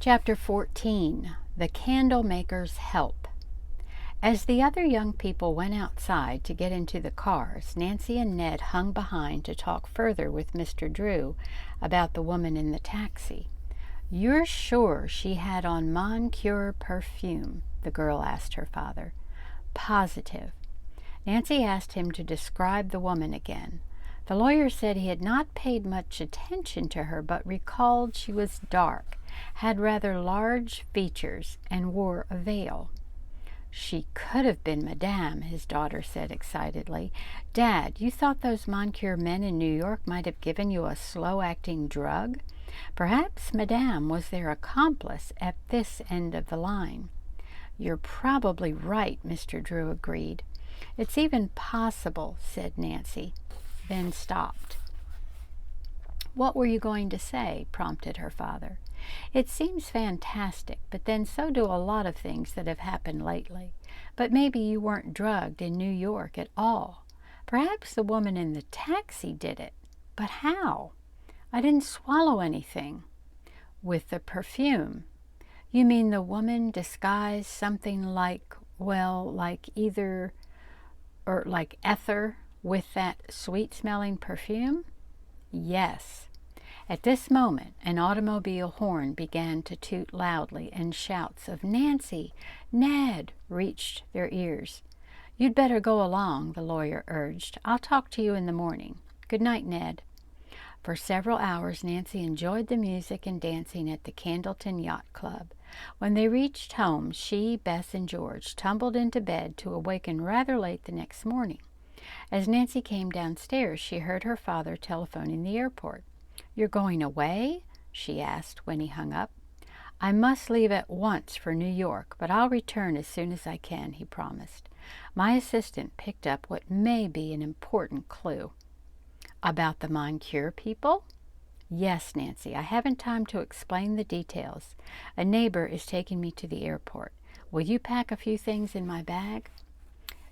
Chapter 14. The Candlemaker's Help. As the other young people went outside to get into the cars, Nancy and Ned hung behind to talk further with Mr. Drew about the woman in the taxi. "You're sure she had on Moncure perfume?" the girl asked her father. "Positive." Nancy asked him to describe the woman again. The lawyer said he had not paid much attention to her, but recalled she was dark, had rather large features, and wore a veil. "She could have been Madame," his daughter said excitedly. "Dad, you thought those Moncure men in New York might have given you a slow-acting drug? Perhaps Madame was their accomplice at this end of the line." "You're probably right," Mr. Drew agreed. "It's even possible," said Nancy, then stopped. "What were you going to say?" prompted her father. "It seems fantastic, but then so do a lot of things that have happened lately. But maybe you weren't drugged in New York at all. Perhaps the woman in the taxi did it. But how? I didn't swallow anything." "With the perfume. You mean the woman disguised something like, well, like ether with that sweet-smelling perfume?" "Yes." At this moment, an automobile horn began to toot loudly, and shouts of "Nancy! Ned!" reached their ears. "You'd better go along," the lawyer urged. "I'll talk to you in the morning. Good night, Ned." For several hours Nancy enjoyed the music and dancing at the Candleton Yacht Club. When they reached home, she, Bess, and George tumbled into bed to awaken rather late the next morning. As Nancy came downstairs, she heard her father telephoning the airport. "You're going away?" she asked when he hung up. "I must leave at once for New York, but I'll return as soon as I can," he promised. "My assistant picked up what may be an important clue." "About the Moncure people?" "Yes, Nancy. I haven't time to explain the details. A neighbor is taking me to the airport. Will you pack a few things in my bag?"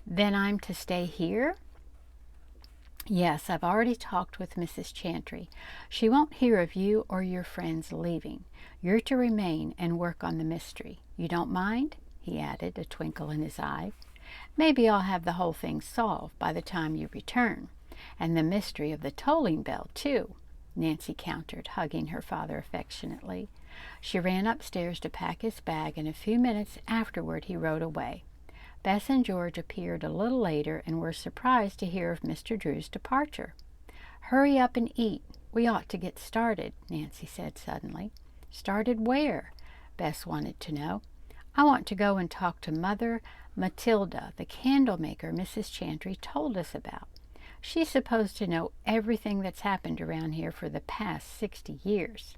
"Then I'm to stay here?" "Yes, I've already talked with Mrs. Chantry. She won't hear of you or your friends leaving. You're to remain and work on the mystery. You don't mind?" he added, a twinkle in his eye. "Maybe I'll have the whole thing solved by the time you return. And the mystery of the tolling bell, too," Nancy countered, hugging her father affectionately. She ran upstairs to pack his bag, and a few minutes afterward he rode away. Bess and George appeared a little later and were surprised to hear of Mr. Drew's departure. "Hurry up and eat. We ought to get started," Nancy said suddenly. "Started where?" Bess wanted to know. "I want to go and talk to Mother Matilda, the candlemaker Mrs. Chantry told us about. She's supposed to know everything that's happened around here for the past 60 years.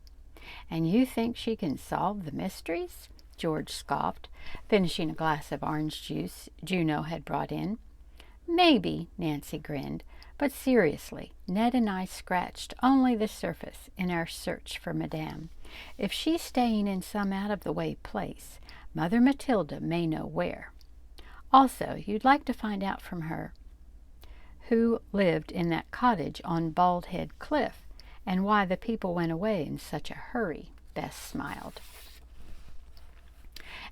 "And you think she can solve the mysteries?" George scoffed, finishing a glass of orange juice Juno had brought in. "Maybe," Nancy grinned, "but seriously, Ned and I scratched only the surface in our search for Madame. If she's staying in some out-of-the-way place, Mother Matilda may know where. Also, you'd like to find out from her who lived in that cottage on Bald Head Cliff, and why the people went away in such a hurry." Bess smiled.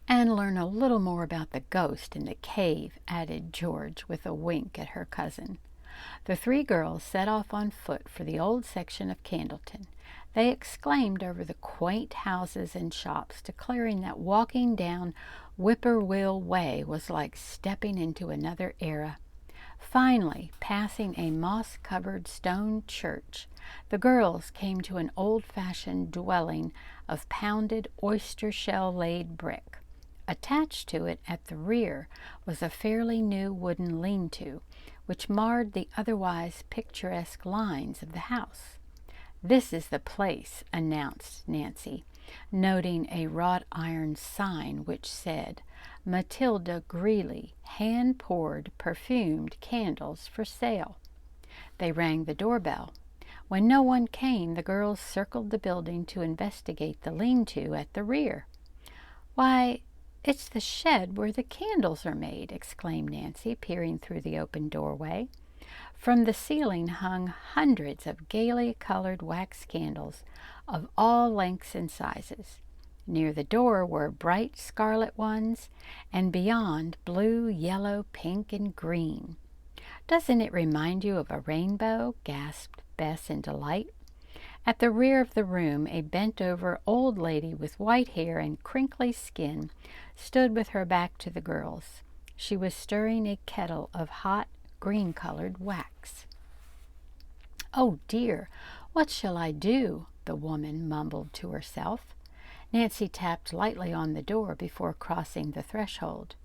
"And learn a little more about the ghost in the cave," added George with a wink at her cousin. The three girls set off on foot for the old section of Candleton. They exclaimed over the quaint houses and shops, declaring that walking down Whippoorwill Way was like stepping into another era. Finally, passing a moss-covered stone church, the girls came to an old-fashioned dwelling of pounded oyster-shell-laid brick. Attached to it at the rear was a fairly new wooden lean-to, which marred the otherwise picturesque lines of the house. "This is the place," announced Nancy, noting a wrought-iron sign which said, "Matilda Greeley, hand-poured perfumed candles for sale." They rang the doorbell. When no one came, the girls circled the building to investigate the lean-to at the rear. "Why, it's the shed where the candles are made," exclaimed Nancy, peering through the open doorway. From the ceiling hung hundreds of gaily colored wax candles of all lengths and sizes. Near the door were bright scarlet ones, and beyond blue, yellow, pink, and green. "Doesn't it remind you of a rainbow?" gasped Bess in delight. At the rear of the room, a bent-over old lady with white hair and crinkly skin stood with her back to the girls. She was stirring a kettle of hot, green-colored wax. "Oh, dear, what shall I do?" the woman mumbled to herself. Nancy tapped lightly on the door before crossing the threshold.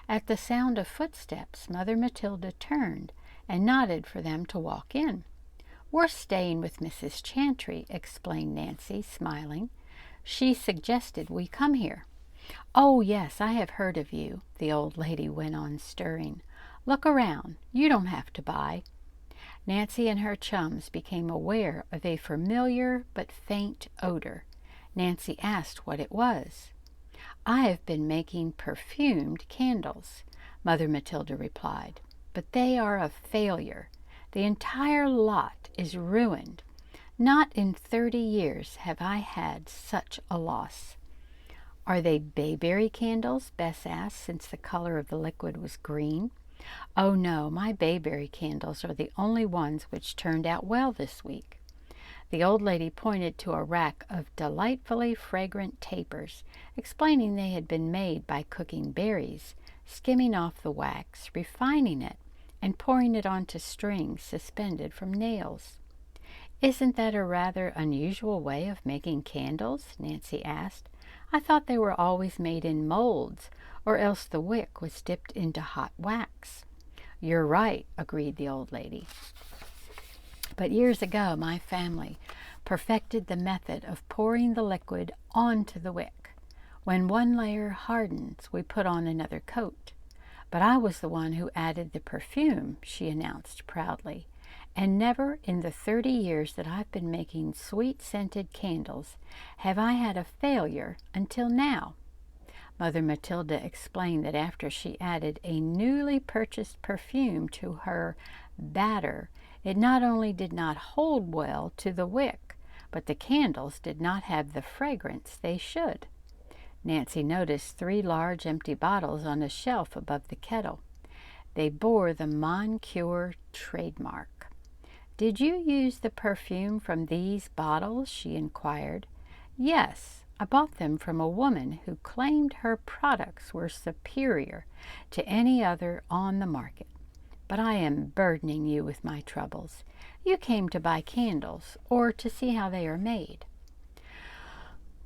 At the sound of footsteps, Mother Matilda turned and nodded for them to walk in. "We're staying with Mrs. Chantry," explained Nancy, smiling. "She suggested we come here." "Oh, yes, I have heard of you," the old lady went on, stirring. "Look around. You don't have to buy." Nancy and her chums became aware of a familiar but faint odor. Nancy asked what it was. "I have been making perfumed candles," Mother Matilda replied, "but they are a failure. The entire lot is ruined. Not in 30 years have I had such a loss." "Are they bayberry candles?" Bess asked, since the color of the liquid was green. "Oh, no, my bayberry candles are the only ones which turned out well this week." The old lady pointed to a rack of delightfully fragrant tapers, explaining they had been made by cooking berries, skimming off the wax, refining it, and pouring it onto strings suspended from nails. "Isn't that a rather unusual way of making candles?" Nancy asked. "I thought they were always made in molds, or else the wick was dipped into hot wax." "You're right," agreed the old lady. "But years ago my family perfected the method of pouring the liquid onto the wick. When one layer hardens, we put on another coat. But I was the one who added the perfume," she announced proudly. "And never in the 30 years that I've been making sweet-scented candles have I had a failure until now." Mother Matilda explained that after she added a newly purchased perfume to her batter, it not only did not hold well to the wick, but the candles did not have the fragrance they should. Nancy noticed 3 large empty bottles on a shelf above the kettle. They bore the Moncure trademark. "Did you use the perfume from these bottles?" she inquired. "Yes, I bought them from a woman who claimed her products were superior to any other on the market. But I am burdening you with my troubles. You came to buy candles, or to see how they are made."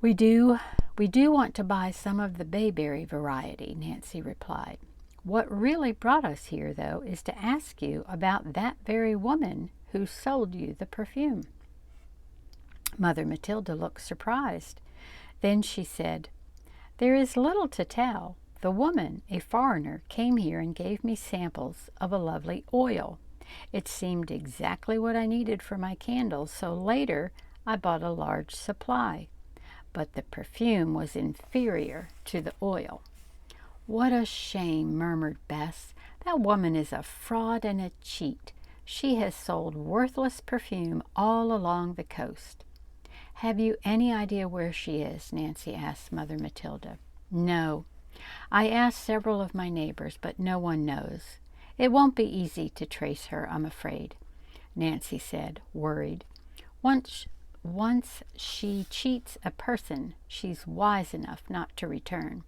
We do want to buy some of the bayberry variety," Nancy replied. "What really brought us here, though, is to ask you about that very woman who sold you the perfume." Mother Matilda looked surprised. Then she said, "There is little to tell. The woman, a foreigner, came here and gave me samples of a lovely oil. It seemed exactly what I needed for my candles, so later I bought a large supply. But the perfume was inferior to the oil." "What a shame," murmured Bess. "That woman is a fraud and a cheat. She has sold worthless perfume all along the coast." "Have you any idea where she is?" Nancy asked Mother Matilda. "No. I asked several of my neighbors, but no one knows. It won't be easy to trace her, I'm afraid," Nancy said, worried. Once she cheats a person, she's wise enough not to return."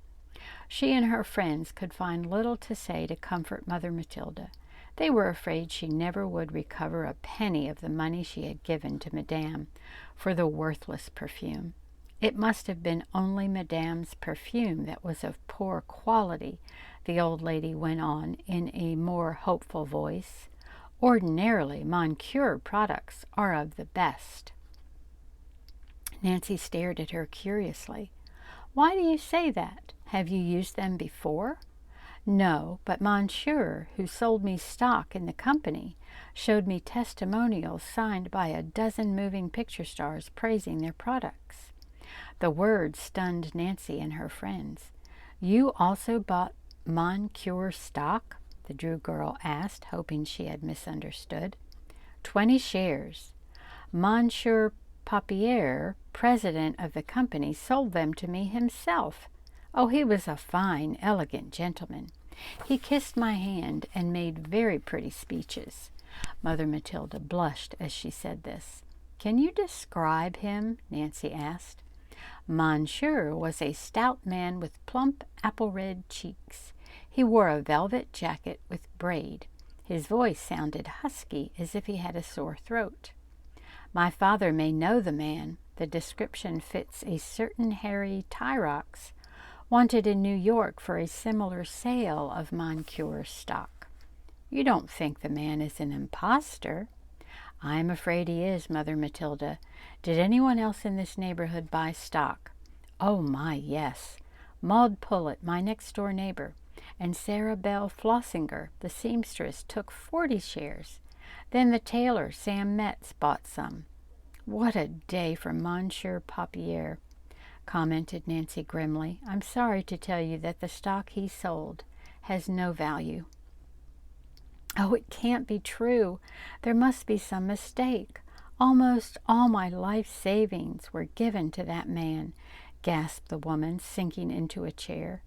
She and her friends could find little to say to comfort Mother Matilda. They were afraid she never would recover a penny of the money she had given to Madame for the worthless perfume. "It must have been only Madame's perfume that was of poor quality," the old lady went on in a more hopeful voice. "Ordinarily, Moncure products are of the best." Nancy stared at her curiously. "Why do you say that? Have you used them before?" "No, but Monsieur, who sold me stock in the company, showed me testimonials signed by a dozen moving picture stars praising their products." The words stunned Nancy and her friends. "You also bought Moncure stock?" the Drew girl asked, hoping she had misunderstood. 20 shares. Monsieur Papier president of the company sold them to me himself. Oh, he was a fine, elegant gentleman. He kissed my hand and made very pretty speeches." Mother Matilda blushed as she said this. "Can you describe him?" Nancy asked. "Monsieur was a stout man with plump apple-red cheeks. He wore a velvet jacket with braid. His voice sounded husky, as if he had a sore throat. My father may know the man. The description fits a certain Harry Tyrox, wanted in New York for a similar sale of Moncure's stock." "You don't think the man is an impostor?" "I am afraid he is, Mother Matilda. Did anyone else in this neighborhood buy stock?" "Oh, my, yes. Maud Pullet, my next-door neighbor, and Sarah Bell Flossinger, the seamstress, took 40 shares. Then the tailor, Sam Metz, bought some." "What a day for Monsieur Papier," commented Nancy grimly. "I'm sorry to tell you that the stock he sold has no value." "Oh, it can't be true. There must be some mistake. Almost all my life savings were given to that man," gasped the woman, sinking into a chair.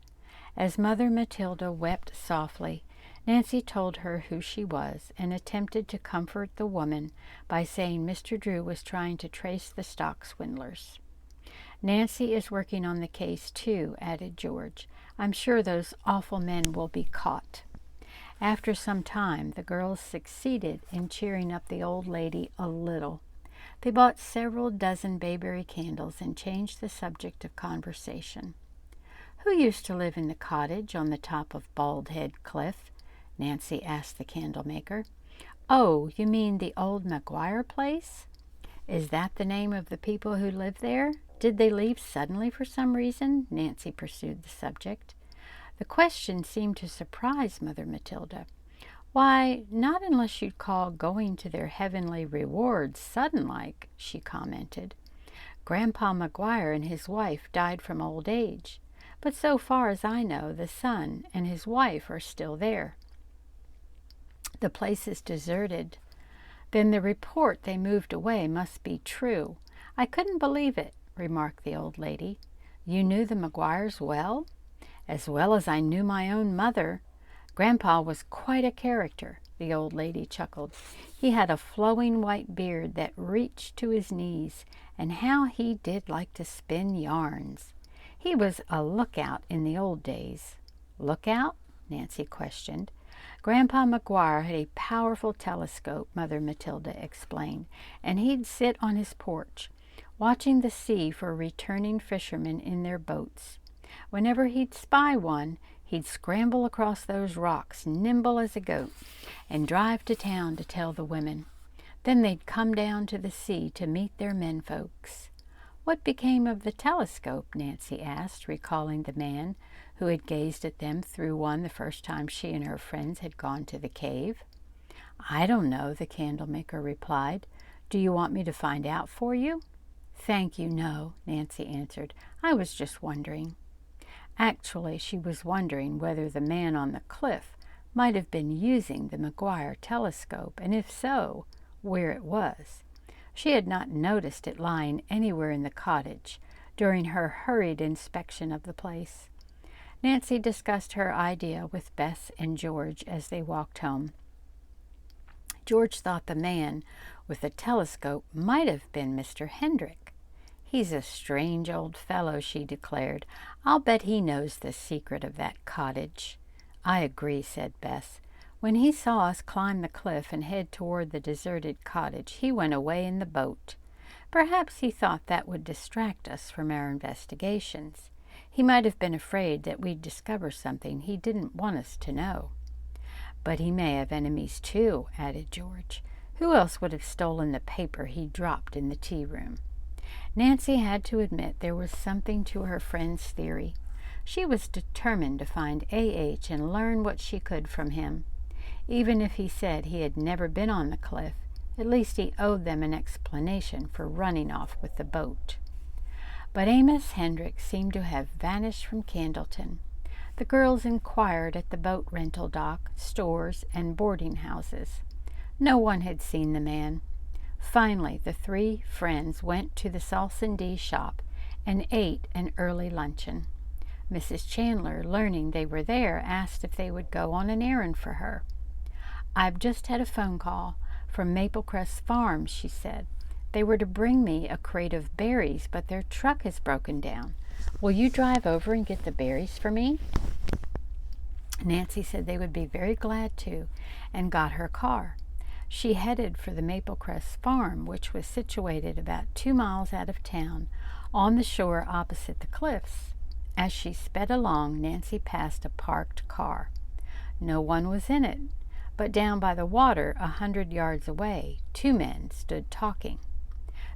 As Mother Matilda wept softly, Nancy told her who she was and attempted to comfort the woman by saying Mr. Drew was trying to trace the stock swindlers. "Nancy is working on the case, too," added George. "I'm sure those awful men will be caught." After some time, the girls succeeded in cheering up the old lady a little. They bought several dozen bayberry candles and changed the subject of conversation. "Who used to live in the cottage on the top of Bald Head Cliff?" Nancy asked the candlemaker. "Oh, you mean the old Maguire place? Is that the name of the people who lived there? Did they leave suddenly for some reason?" Nancy pursued the subject. The question seemed to surprise Mother Matilda. "Why, not unless you'd call going to their heavenly rewards sudden-like," she commented. "Grandpa Maguire and his wife died from old age, but so far as I know, the son and his wife are still there. The place is deserted. Then the report they moved away must be true. I couldn't believe it," remarked the old lady. "You knew the Maguires well?" "As well as I knew my own mother. Grandpa was quite a character," the old lady chuckled. "He had a flowing white beard that reached to his knees, and how he did like to spin yarns. He was a lookout in the old days." "Lookout?" Nancy questioned. "Grandpa Maguire had a powerful telescope," Mother Matilda explained, "and he'd sit on his porch, watching the sea for returning fishermen in their boats. Whenever he'd spy one, he'd scramble across those rocks, nimble as a goat, and drive to town to tell the women. Then they'd come down to the sea to meet their menfolks." "What became of the telescope?" Nancy asked, recalling the man who had gazed at them through one the first time she and her friends had gone to the cave. "I don't know," the candlemaker replied. "Do you want me to find out for you?" "Thank you, no," Nancy answered. "I was just wondering." Actually, she was wondering whether the man on the cliff might have been using the Maguire telescope, and if so, where it was. She had not noticed it lying anywhere in the cottage during her hurried inspection of the place. Nancy discussed her idea with Bess and George as they walked home. George thought the man with the telescope might have been Mr. Hendrick. "He's a strange old fellow," she declared. "I'll bet he knows the secret of that cottage." "I agree," said Bess. "When he saw us climb the cliff and head toward the deserted cottage, he went away in the boat. Perhaps he thought that would distract us from our investigations. He might have been afraid that we'd discover something he didn't want us to know." "But he may have enemies, too," added George. "Who else would have stolen the paper he dropped in the tea-room?" Nancy had to admit there was something to her friend's theory. She was determined to find A.H. and learn what she could from him. Even if he said he had never been on the cliff, at least he owed them an explanation for running off with the boat. But Amos Hendrick seemed to have vanished from Candleton. The girls inquired at the boat rental dock, stores, and boarding houses. No one had seen the man. Finally, the three friends went to the Salsindee shop and ate an early luncheon. Mrs. Chandler, learning they were there, asked if they would go on an errand for her. "I've just had a phone call from Maplecrest Farm," she said. "They were to bring me a crate of berries, but their truck has broken down. Will you drive over and get the berries for me?" Nancy said they would be very glad to, and got her car. She headed for the Maplecrest Farm, which was situated about 2 miles out of town, on the shore opposite the cliffs. As she sped along, Nancy passed a parked car. No one was in it, but down by the water, 100 yards away, 2 men stood talking.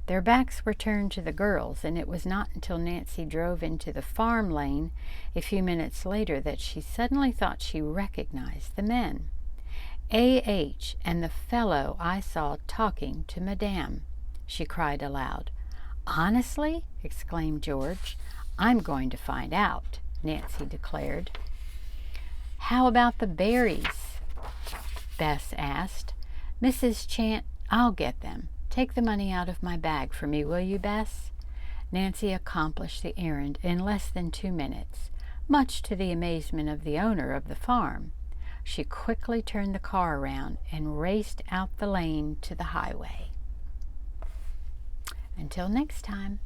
Their backs were turned to the girls, and it was not until Nancy drove into the farm lane a few minutes later that she suddenly thought she recognized the men. "A.H. and the fellow I saw talking to Madame," she cried aloud. "Honestly?" exclaimed George. "I'm going to find out," Nancy declared. "How about the berries?" Bess asked. "I'll get them. Take the money out of my bag for me, will you, Bess?" Nancy accomplished the errand in less than 2 minutes, much to the amazement of the owner of the farm. She quickly turned the car around and raced out the lane to the highway. Until next time.